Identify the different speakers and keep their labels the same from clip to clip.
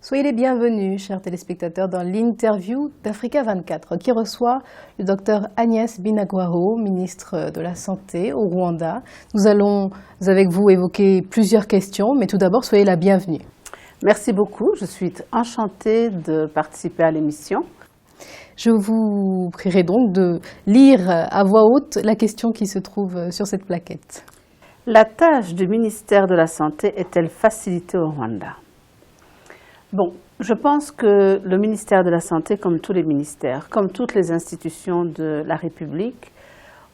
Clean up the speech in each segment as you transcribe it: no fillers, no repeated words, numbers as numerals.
Speaker 1: Soyez les bienvenus, chers téléspectateurs, dans l'interview d'Africa 24, qui reçoit le docteur Agnès Binagwaho, ministre de la Santé au Rwanda. Nous allons, avec vous, évoquer plusieurs questions, mais tout d'abord, soyez la bienvenue.
Speaker 2: Merci beaucoup, je suis enchantée de participer à l'émission.
Speaker 1: Je vous prierai donc de lire à voix haute la question qui se trouve sur cette plaquette.
Speaker 2: La tâche du ministère de la Santé est-elle facilitée au Rwanda ? Bon, je pense que le ministère de la Santé, comme tous les ministères, comme toutes les institutions de la République,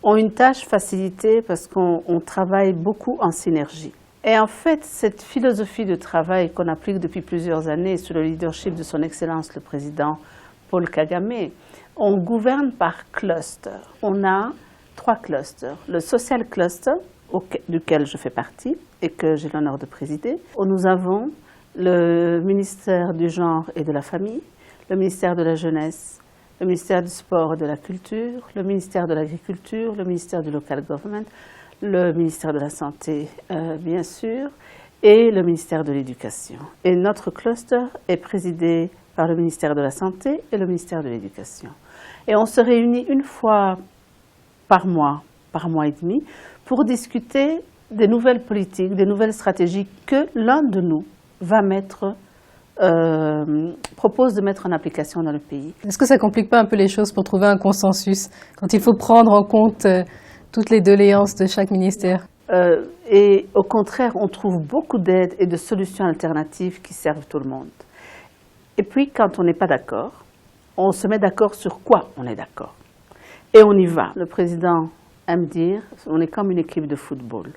Speaker 2: ont une tâche facilitée parce qu'on travaille beaucoup en synergie. Et en fait, cette philosophie de travail qu'on applique depuis plusieurs années sous le leadership de son Excellence le Président Paul Kagame, on gouverne par cluster. On a 3 clusters. Le social cluster, duquel je fais partie et que j'ai l'honneur de présider. Nous avons le ministère du Genre et de la Famille, le ministère de la Jeunesse, le ministère du Sport et de la Culture, le ministère de l'Agriculture, le ministère du Local Government, le ministère de la Santé, bien sûr, et le ministère de l'Éducation. Et notre cluster est présidé par le ministère de la Santé et le ministère de l'Éducation. Et on se réunit une fois par mois et demi, pour discuter des nouvelles politiques, des nouvelles stratégies que l'un de nous propose de mettre en application dans le pays.
Speaker 1: Est-ce que ça ne complique pas un peu les choses pour trouver un consensus, quand il faut prendre en compte toutes les doléances de chaque ministère?
Speaker 2: Et au contraire, on trouve beaucoup d'aides et de solutions alternatives qui servent tout le monde. Et puis, quand on n'est pas d'accord, on se met d'accord sur quoi on est d'accord. Et on y va. Le président aime dire, on est comme une équipe de football.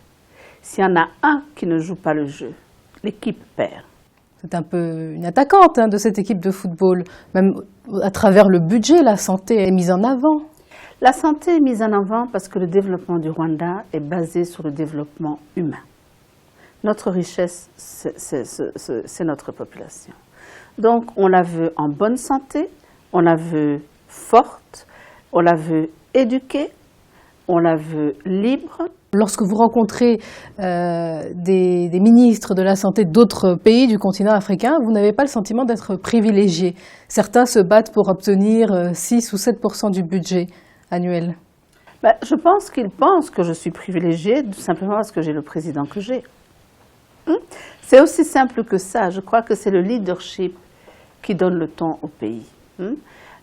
Speaker 2: S'il y en a un qui ne joue pas le jeu, l'équipe perd.
Speaker 1: C'est un peu une attaquante de cette équipe de football. Même à travers le budget, la santé est mise en avant.
Speaker 2: La santé est mise en avant parce que le développement du Rwanda est basé sur le développement humain. Notre richesse, c'est notre population. Donc, on la veut en bonne santé, on la veut forte, on la veut éduquée, on la veut libre.
Speaker 1: Lorsque vous rencontrez des ministres de la Santé d'autres pays du continent africain, vous n'avez pas le sentiment d'être privilégié. Certains se battent pour obtenir 6 ou 7% du budget annuel.
Speaker 2: Je pense qu'ils pensent que je suis privilégiée tout simplement parce que j'ai le président que j'ai. C'est aussi simple que ça. Je crois que c'est le leadership qui donne le ton au pays.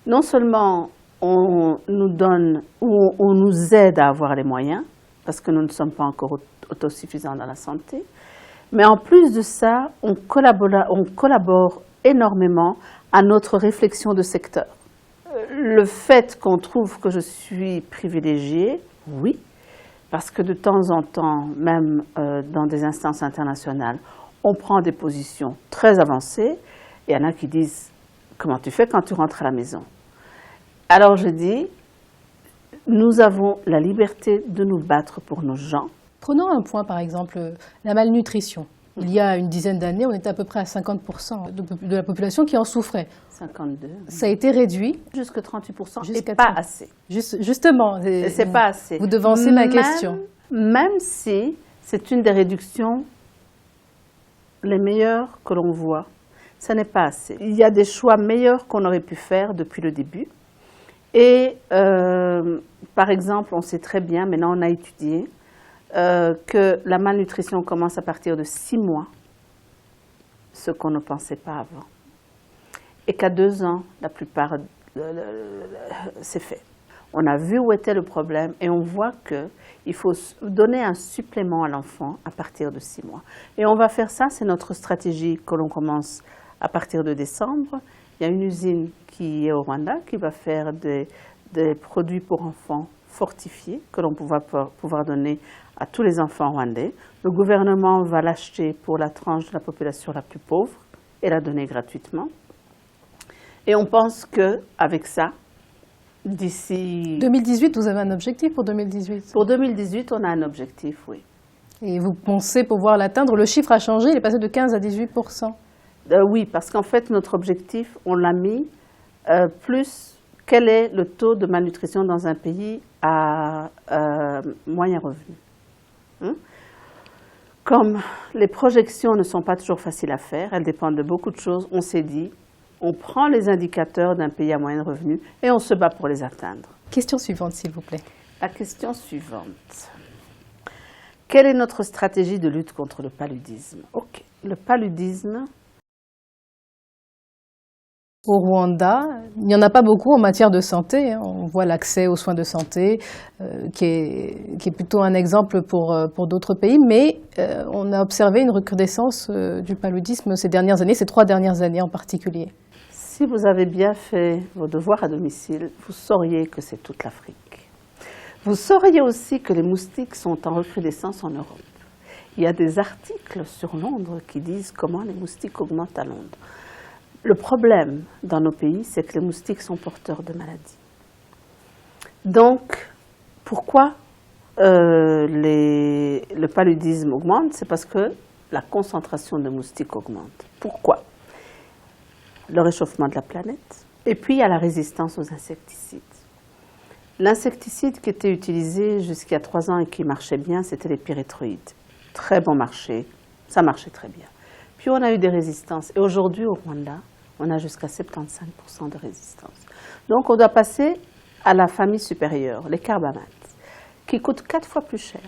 Speaker 2: Non seulement on nous donne ou on nous aide à avoir les moyens, parce que nous ne sommes pas encore autosuffisants dans la santé, mais en plus de ça, on collabore énormément à notre réflexion de secteur. Le fait qu'on trouve que je suis privilégiée, oui, parce que de temps en temps, même dans des instances internationales, on prend des positions très avancées, et il y en a qui disent « Comment tu fais quand tu rentres à la maison ?» Alors je dis, nous avons la liberté de nous battre pour nos gens.
Speaker 1: Prenons un point, par exemple, la malnutrition. Il y a une dizaine d'années, on était à peu près à 50% de la population qui en souffrait.
Speaker 2: 52.
Speaker 1: Ça a été réduit.
Speaker 2: Jusqu'à 38%,
Speaker 1: et
Speaker 2: pas assez.
Speaker 1: Justement,
Speaker 2: c'est pas assez.
Speaker 1: Vous devancez ma question.
Speaker 2: Même si c'est une des réductions les meilleures que l'on voit, ça n'est pas assez. Il y a des choix meilleurs qu'on aurait pu faire depuis le début. Et par exemple, on sait très bien, maintenant on a étudié, que la malnutrition commence à partir de 6 mois, ce qu'on ne pensait pas avant. Et qu'à 2 ans, la plupart, c'est fait. On a vu où était le problème et on voit qu'il faut donner un supplément à l'enfant à partir de 6 mois. Et on va faire ça, c'est notre stratégie que l'on commence à partir de décembre. Il y a une usine qui est au Rwanda qui va faire des produits pour enfants fortifiés que l'on va pouvoir donner à tous les enfants rwandais. Le gouvernement va l'acheter pour la tranche de la population la plus pauvre et la donner gratuitement. Et on pense qu'avec ça, d'ici...
Speaker 1: 2018, vous avez un objectif pour 2018?
Speaker 2: Pour 2018, on a un objectif, oui.
Speaker 1: Et vous pensez pouvoir l'atteindre? Le chiffre a changé, il est passé de 15 à 18%.
Speaker 2: Oui, parce qu'en fait, notre objectif, on l'a mis plus quel est le taux de malnutrition dans un pays à moyen revenu. Comme les projections ne sont pas toujours faciles à faire, elles dépendent de beaucoup de choses, on s'est dit, on prend les indicateurs d'un pays à moyen revenu et on se bat pour les atteindre.
Speaker 1: Question suivante, s'il vous plaît.
Speaker 2: La question suivante. Quelle est notre stratégie de lutte contre le paludisme? Ok, le paludisme...
Speaker 1: Au Rwanda, il n'y en a pas beaucoup en matière de santé. On voit l'accès aux soins de santé qui est plutôt un exemple pour d'autres pays, mais on a observé une recrudescence du paludisme ces dernières années, ces 3 dernières années en particulier.
Speaker 2: Si vous avez bien fait vos devoirs à domicile, vous sauriez que c'est toute l'Afrique. Vous sauriez aussi que les moustiques sont en recrudescence en Europe. Il y a des articles sur Londres qui disent comment les moustiques augmentent à Londres. Le problème dans nos pays, c'est que les moustiques sont porteurs de maladies. Donc, pourquoi le paludisme augmente? C'est parce que la concentration de moustiques augmente. Pourquoi? Le réchauffement de la planète. Et puis, il y a la résistance aux insecticides. L'insecticide qui était utilisé jusqu'à 3 ans et qui marchait bien, c'était les pyréthroïdes. Très bon marché, ça marchait très bien. Puis on a eu des résistances. Et aujourd'hui, au Rwanda, on a jusqu'à 75% de résistance. Donc on doit passer à la famille supérieure, les carbamates, qui coûtent 4 fois plus cher.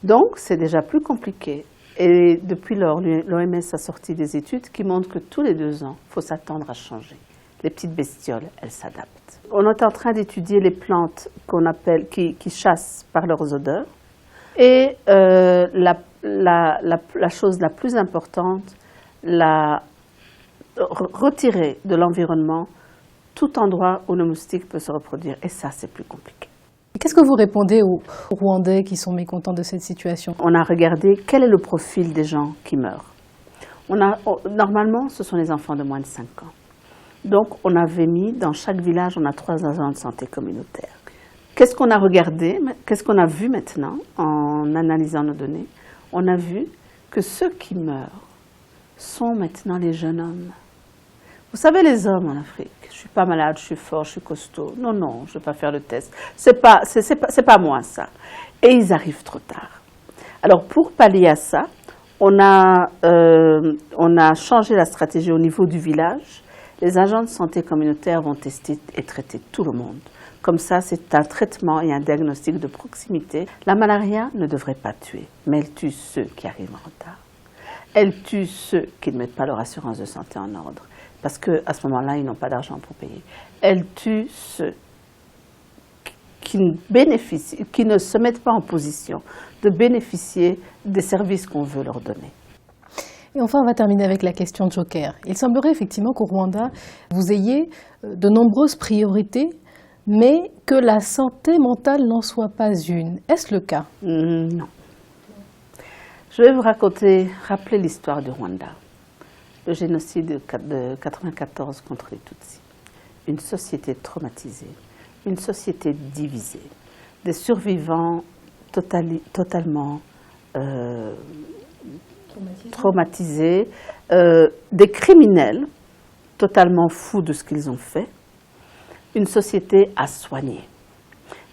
Speaker 2: Donc c'est déjà plus compliqué. Et depuis lors, l'OMS a sorti des études qui montrent que tous les 2 ans, il faut s'attendre à changer. Les petites bestioles, elles s'adaptent. On est en train d'étudier les plantes qu'on appelle, qui chassent par leurs odeurs. Et la chose la plus importante, retirer de l'environnement tout endroit où le moustique peut se reproduire. Et ça, c'est plus compliqué.
Speaker 1: Qu'est-ce que vous répondez aux Rwandais qui sont mécontents de cette situation?
Speaker 2: On a regardé quel est le profil des gens qui meurent. Normalement, ce sont les enfants de moins de 5 ans. Donc, on avait mis, dans chaque village, on a 3 agents de santé communautaire. Qu'est-ce qu'on a regardé? Qu'est-ce qu'on a vu maintenant en analysant nos données? On a vu que ceux qui meurent sont maintenant les jeunes hommes. Vous savez, les hommes en Afrique, je ne suis pas malade, je suis fort, je suis costaud. Non, non, je ne vais pas faire le test. C'est pas moi, ça. Et ils arrivent trop tard. Alors, pour pallier à ça, on a changé la stratégie au niveau du village. Les agents de santé communautaire vont tester et traiter tout le monde. Comme ça, c'est un traitement et un diagnostic de proximité. La malaria ne devrait pas tuer, mais elle tue ceux qui arrivent en retard. Elle tue ceux qui ne mettent pas leur assurance de santé en ordre, parce qu'à ce moment-là, ils n'ont pas d'argent pour payer. Elle tue ceux qui ne se mettent pas en position de bénéficier des services qu'on veut leur donner.
Speaker 1: Et enfin, on va terminer avec la question joker. Il semblerait effectivement qu'au Rwanda, vous ayez de nombreuses priorités, mais que la santé mentale n'en soit pas une. Est-ce le cas?
Speaker 2: Non. Je vais vous rappeler l'histoire du Rwanda. Le génocide de 1994 contre les Tutsis. Une société traumatisée, une société divisée, des survivants totalement traumatisés, des criminels totalement fous de ce qu'ils ont fait, une société à soigner.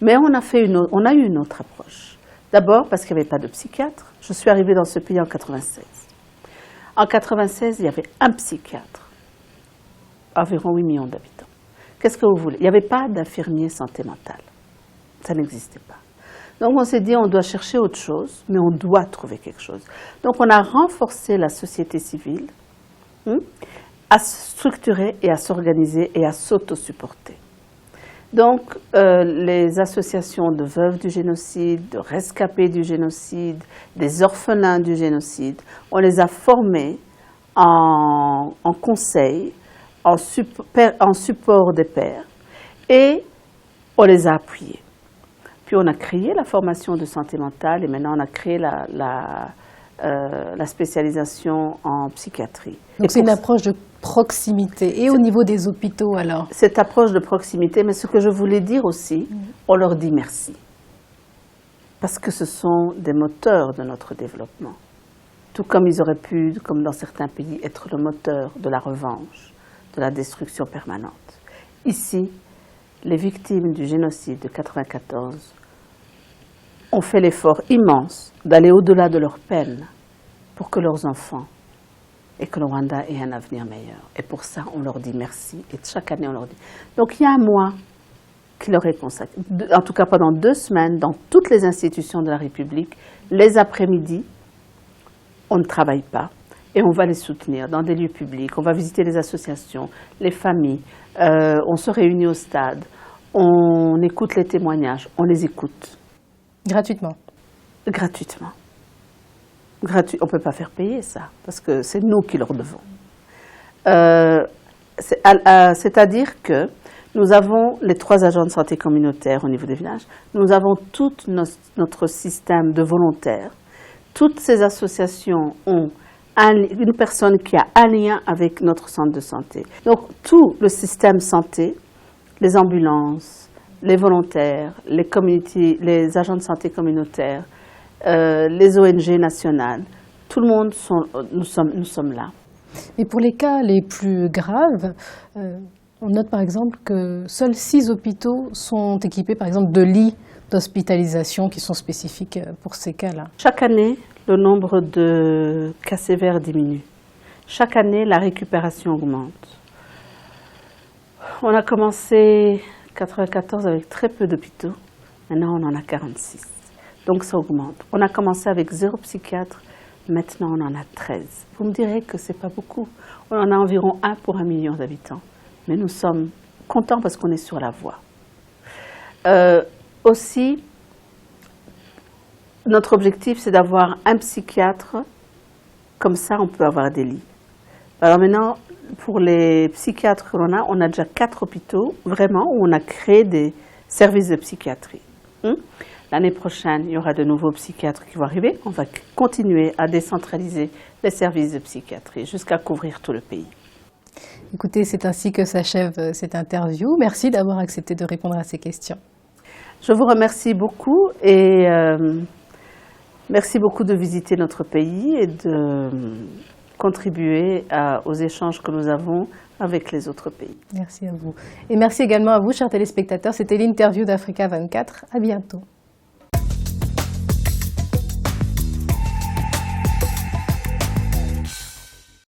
Speaker 2: Mais on a eu une autre approche. D'abord parce qu'il n'y avait pas de psychiatre. Je suis arrivée dans ce pays en 1996. En 1996, il y avait un psychiatre, environ 8 millions d'habitants. Qu'est-ce que vous voulez? Il n'y avait pas d'infirmier santé mentale. Ça n'existait pas. Donc on s'est dit, on doit chercher autre chose, mais on doit trouver quelque chose. Donc on a renforcé la société civile à se structurer et à s'organiser et à s'auto-supporter. Donc les associations de veuves du génocide, de rescapés du génocide, des orphelins du génocide, on les a formés en conseil, en support des pairs, et on les a appuyés. Puis on a créé la formation de santé mentale et maintenant on a créé la spécialisation en psychiatrie.
Speaker 1: Donc c'est une approche de proximité. Et au niveau des hôpitaux alors?
Speaker 2: Cette approche de proximité, mais ce que je voulais dire aussi, on leur dit merci. Parce que ce sont des moteurs de notre développement. Tout comme ils auraient pu, comme dans certains pays, être le moteur de la revanche, de la destruction permanente. Ici, les victimes du génocide de 1994 ont fait l'effort immense d'aller au-delà de leur peine pour que leurs enfants et que le Rwanda ait un avenir meilleur. Et pour ça, on leur dit merci. Et chaque année, on leur dit. Donc, il y a un mois qui leur est consacré. En tout cas, pendant 2 semaines, dans toutes les institutions de la République, les après-midi, on ne travaille pas. Et on va les soutenir dans des lieux publics. On va visiter les associations, les familles. On se réunit au stade. On écoute les témoignages. On les écoute.
Speaker 1: Gratuitement.
Speaker 2: Gratuitement. On ne peut pas faire payer ça, parce que c'est nous qui leur devons. C'est-à-dire que nous avons les 3 agents de santé communautaire au niveau des villages, nous avons tout notre système de volontaires. Toutes ces associations ont une personne qui a un lien avec notre centre de santé. Donc tout le système santé, les ambulances, les volontaires, les agents de santé communautaires, les ONG nationales, tout le monde, nous sommes là.
Speaker 1: Mais pour les cas les plus graves, on note par exemple que seuls 6 hôpitaux sont équipés par exemple de lits d'hospitalisation qui sont spécifiques pour ces cas-là.
Speaker 2: Chaque année, le nombre de cas sévères diminue. Chaque année, la récupération augmente. On a commencé en 1994 avec très peu d'hôpitaux. Maintenant, on en a 46. Donc ça augmente. On a commencé avec 0 psychiatre, maintenant on en a 13. Vous me direz que ce n'est pas beaucoup. On en a environ 1 pour 1 million d'habitants. Mais nous sommes contents parce qu'on est sur la voie. Aussi, notre objectif c'est d'avoir un psychiatre, comme ça on peut avoir des lits. Alors maintenant, pour les psychiatres que l'on a, on a déjà 4 hôpitaux, vraiment, où on a créé des services de psychiatrie. L'année prochaine, il y aura de nouveaux psychiatres qui vont arriver. On va continuer à décentraliser les services de psychiatrie jusqu'à couvrir tout le pays.
Speaker 1: Écoutez, c'est ainsi que s'achève cette interview. Merci d'avoir accepté de répondre à ces questions.
Speaker 2: Je vous remercie beaucoup et merci beaucoup de visiter notre pays et de contribuer aux échanges que nous avons avec les autres pays.
Speaker 1: Merci à vous. Et merci également à vous, chers téléspectateurs. C'était l'interview d'Africa 24. À bientôt.